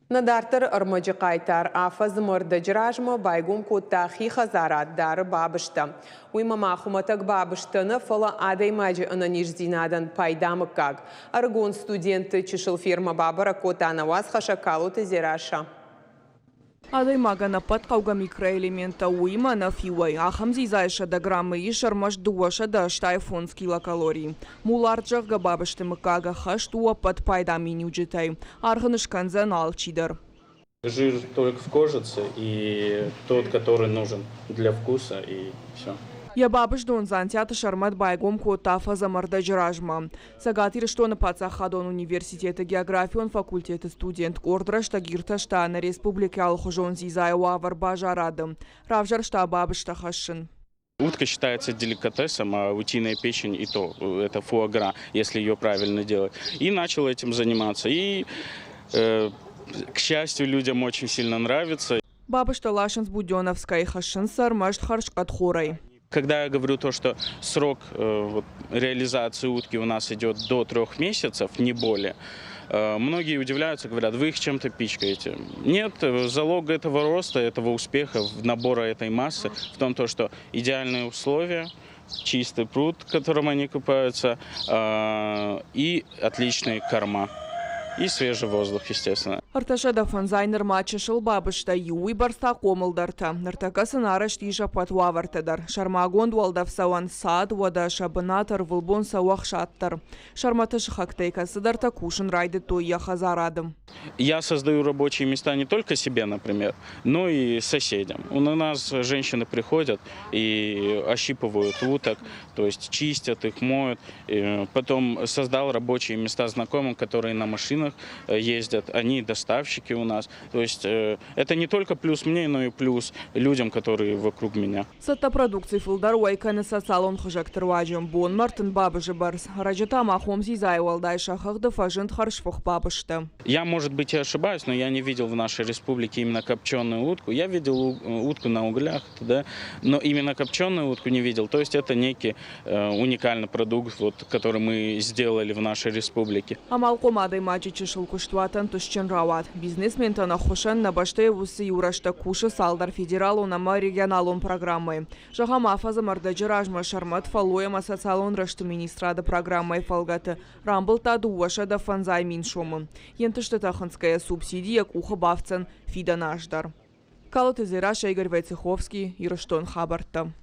Надартар армаджи қайтар афаз мырдажражма байгум куттахи хазарат дар бабышта. Уйма махуматак бабыштаны фала адай маджи ананиш зинадан пайдамыккаг. Аргон студенты чешил фирма бабара котана ваз хашакалу тезираша. Адай магана патқауга микроэлемента уйма на фиуай. Ахамзи зайша да граммы ишар маш дуаша да штай фон килокалорий. Муларджах га бабышты мыкага хаштуа под пайда минюджитай. Арханышканзан алчидар. Жир только в кожице и тот, который нужен для вкуса, и все. Я бабыш дон зантята шармат байгом котафа замардажражма. Сагатир что на пацахадон университета географион факультета студент ордра штагирта шта на республике Алхожон зизайва варбажарадом. Равжар шта бабыш тахашин. Утка считается деликатесом, а утиная печень и то, это фуагра, если ее правильно делать. И начал этим заниматься. И, к счастью, людям очень сильно нравится. Бабыш талашин с Буденовской хашин сармашт харш катхорой. Когда я говорю то, что срок реализации утки у нас идет до 3 месяцев, не более, многие удивляются, говорят, вы их чем-то пичкаете. Нет, залог этого роста, этого успеха, набора этой массы в том, что идеальные условия, чистый пруд, в котором они купаются, и отличные корма. И свежий воздух, естественно. Арташада фанзайнер матча шылбабышта юй барста комылдарта. Нартакасы нараш тиша патуавартадар. Шармагон дуалдав саван сад вада шабынатар вылбон савах шаттар. Шарматыш хактейкасы дарта кушин райды тойя хазарадым. Я создаю рабочие места не только себе, например, но и соседям. У нас женщины приходят и ощипывают уток, то есть чистят их, моют. И потом создал рабочие места знакомым, которые на машинах ездят, они доставщики у нас. То есть это не только плюс мне, но и плюс людям, которые вокруг меня. Сатта продукции филдар уайканы салон хожактыр ваджем бон мартын бабыжы барс. Раджата махом зизай уалдай шахахды фажент харшфох бабышты. Я, может быть, и ошибаюсь, но я не видел в нашей республике именно копченую утку. Я видел утку на углях, да, но именно копченую утку не видел. То есть это некий уникальный продукт, вот, который мы сделали в нашей республике. Амалкомадай маджи чешил куштватан тушчен рават. Бизнесмен тана хошен на баште вусы юрашта куши салдар федералу на регионалун программы. Жахама фаза мардажиражма шармат фалуема социалон рашту министрада программой фалгаты. Рамбл таду вашада фанзай миншуму. Ентышты таханская субсидия куха бавцен фида наждар. Калаты Зираша Игорь Войцеховский, Юрштон Хабарта.